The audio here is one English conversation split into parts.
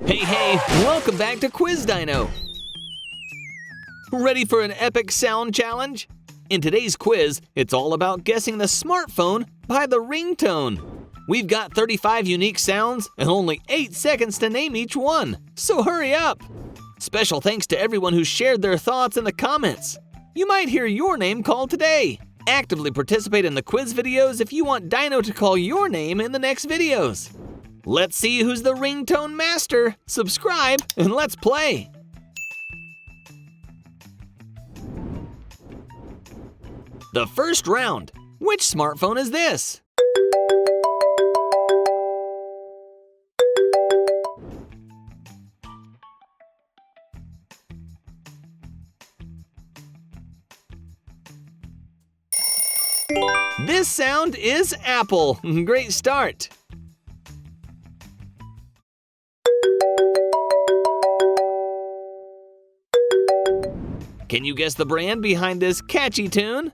Hey, welcome back to Quiz Dino. Ready for an epic sound challenge? In today's quiz, it's all about guessing the smartphone by the ringtone. We've got 35 unique sounds and only 8 seconds to name each one, so hurry up! Special thanks to everyone who shared their thoughts in the comments. You might hear your name called today. Actively participate in the quiz videos if you want Dino to call your name in the next videos. Let's see who's the ringtone master. Subscribe and let's play. The first round. Which smartphone is this? This sound is Apple. Great start. Can you guess the brand behind this catchy tune?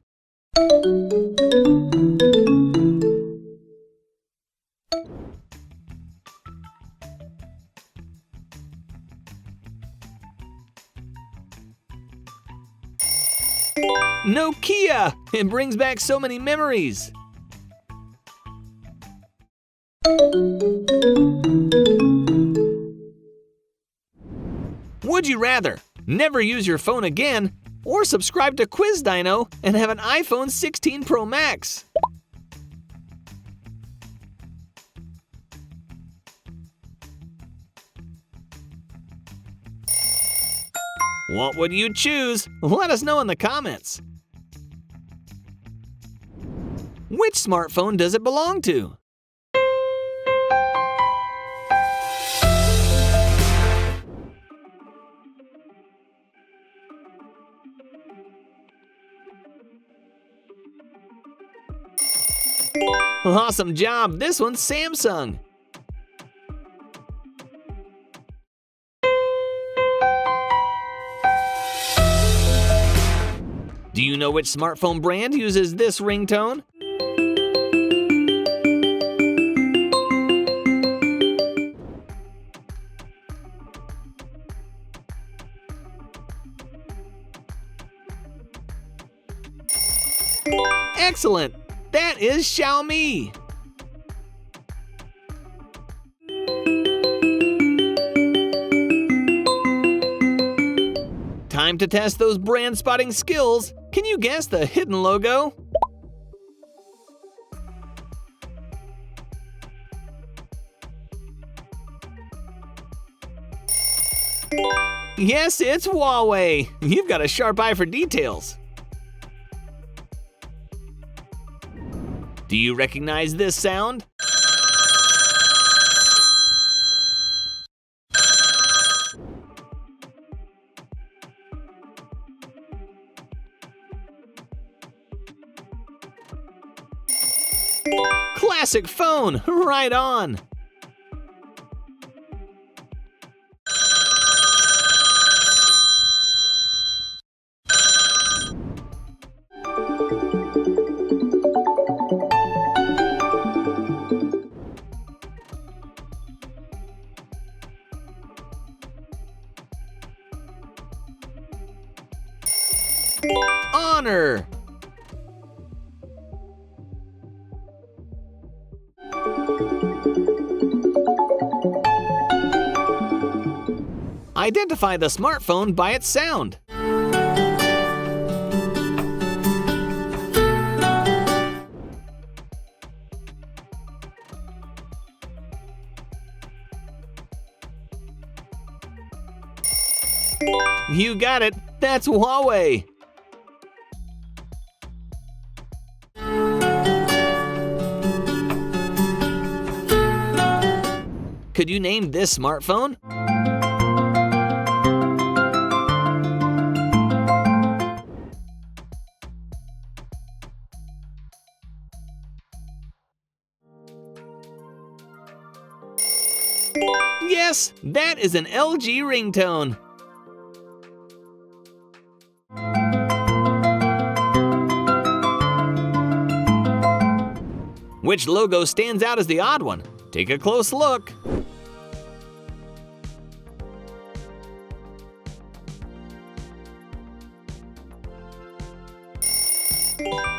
Nokia! It brings back so many memories. Would you rather never use your phone again or subscribe to Quiz Dino and have an iPhone 16 Pro Max? What would you choose? Let us know in the comments. Which smartphone does it belong to? Awesome job! This one's Samsung. Do you know which smartphone brand uses this ringtone? Excellent! That is Xiaomi. Time to test those brand spotting skills. Can you guess the hidden logo? Yes, it's Huawei. You've got a sharp eye for details. Do you recognize this sound? Classic phone, right on! Honor. Identify the smartphone by its sound. You got it. That's Huawei. Could you name this smartphone? Yes, that is an LG ringtone. Which logo stands out as the odd one? Take a close look.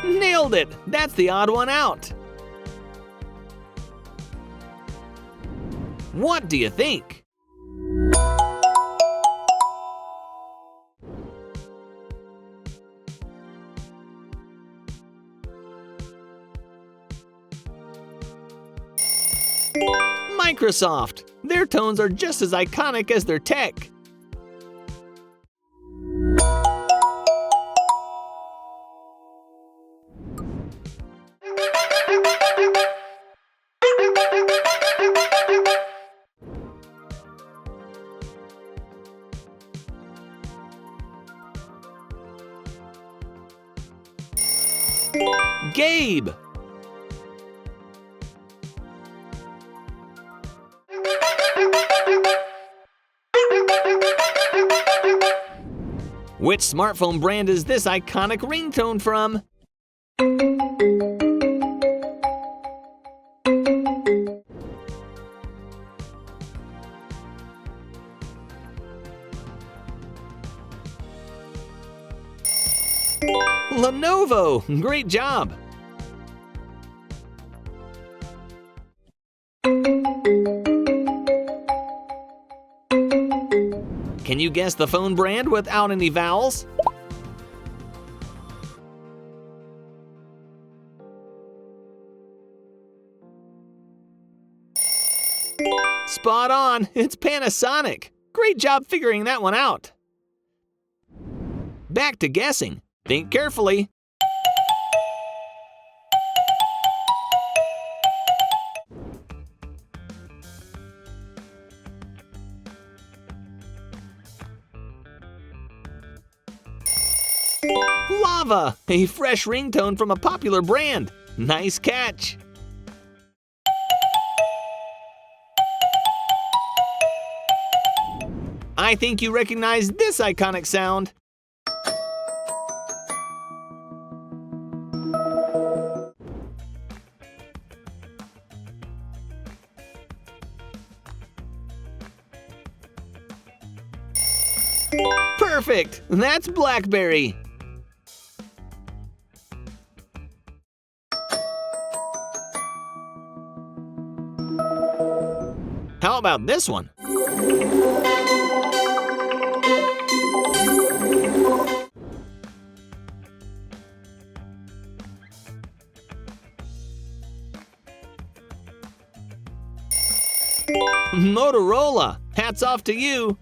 Nailed it! That's the odd one out. What do you think? Microsoft. Their tones are just as iconic as their tech. Gabe. Which smartphone brand is this iconic ringtone from? Lenovo! Great job! Can you guess the phone brand without any vowels? Spot on! It's Panasonic! Great job figuring that one out! Back to guessing. Think carefully. Lava, a fresh ringtone from a popular brand. Nice catch. I think you recognize this iconic sound. Perfect! That's BlackBerry. How about this one? Motorola, hats off to you.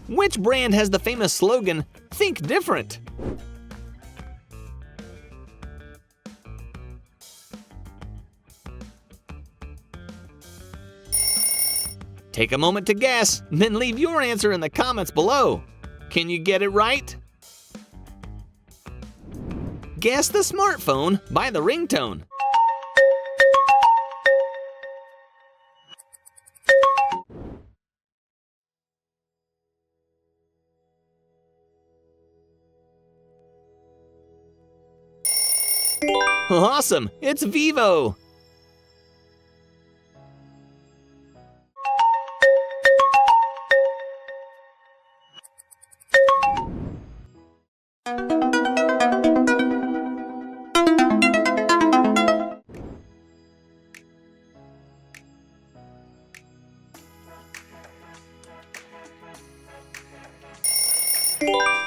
Which brand has the famous slogan, "Think different"? Take a moment to guess, then leave your answer in the comments below. Can you get it right? Guess the smartphone by the ringtone. Awesome! It's Vivo!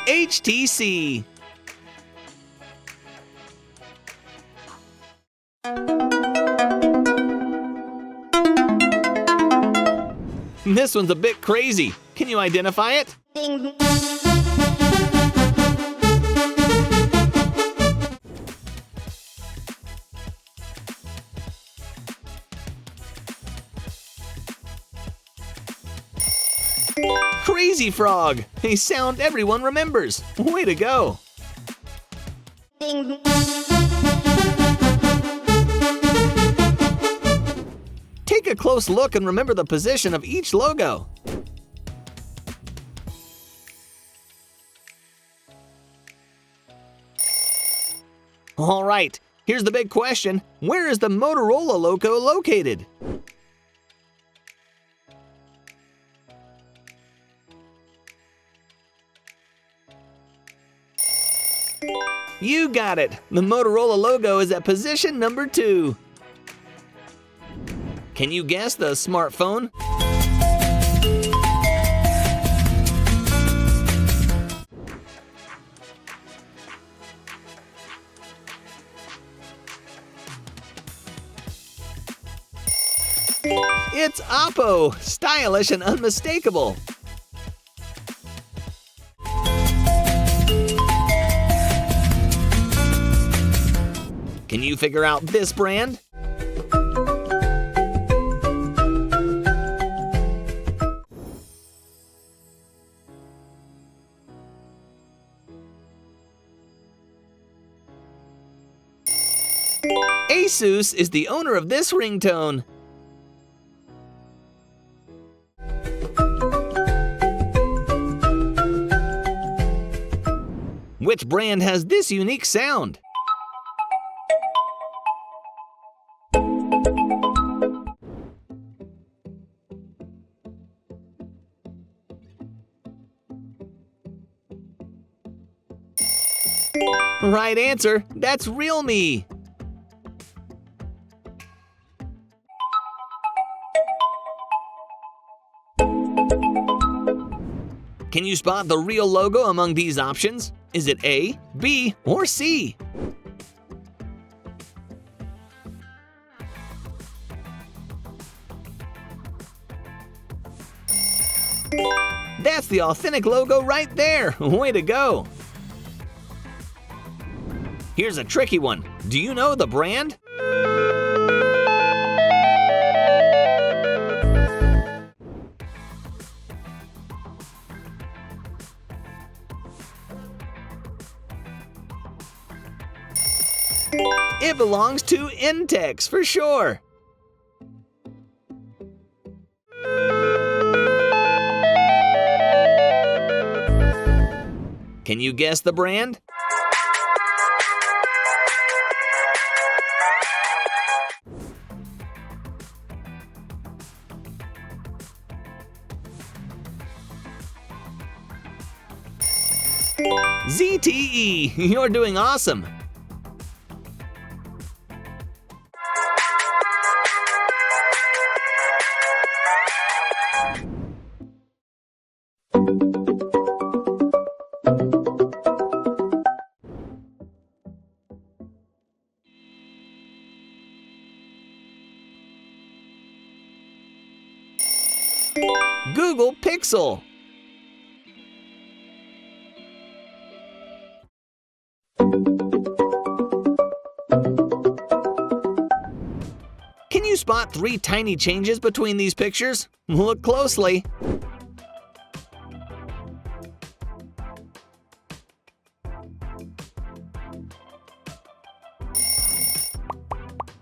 HTC. This one's a bit crazy. Can you identify it? Ding. Crazy Frog, a sound everyone remembers. Way to go. Ding. Take a close look and remember the position of each logo. All right, here's the big question. Where is the Motorola logo located? You got it! The Motorola logo is at position number 2. Can you guess the smartphone? It's Oppo! Stylish and unmistakable. Can you figure out this brand? Asus is the owner of this ringtone. Which brand has this unique sound? Right answer, that's Realme. Can you spot the real logo among these options? Is it A, B, or C? That's the authentic logo right there. Way to go. Here's a tricky one. Do you know the brand? It belongs to Intex for sure. Can you guess the brand? ZTE, you're doing awesome. Google Pixel. Can you spot 3 tiny changes between these pictures? Look closely.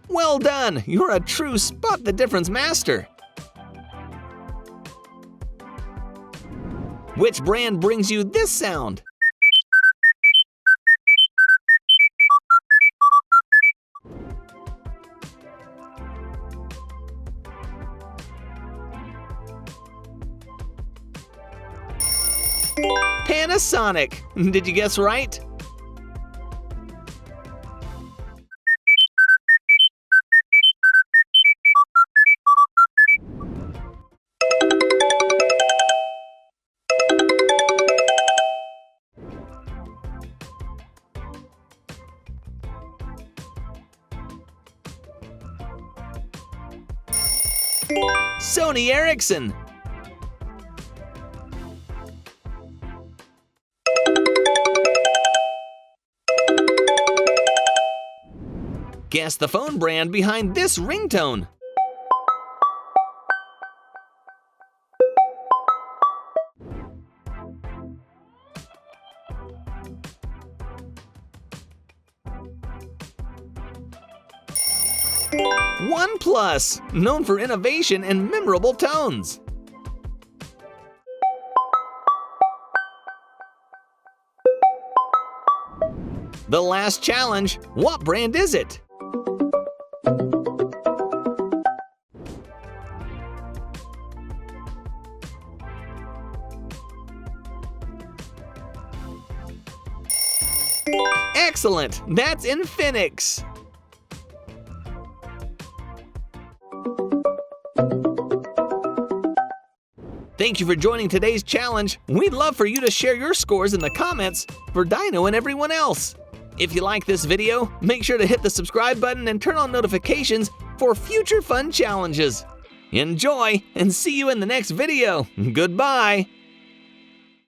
Well done! You're a true spot the difference master. Which brand brings you this sound? Panasonic. Did you guess right? Sony Ericsson. Guess the phone brand behind this ringtone. OnePlus, known for innovation and memorable tones. The last challenge, what brand is it? Excellent! That's Infinix! Thank you for joining today's challenge. We'd love for you to share your scores in the comments for Dino and everyone else. If you like this video, make sure to hit the subscribe button and turn on notifications for future fun challenges. Enjoy, and see you in the next video. Goodbye!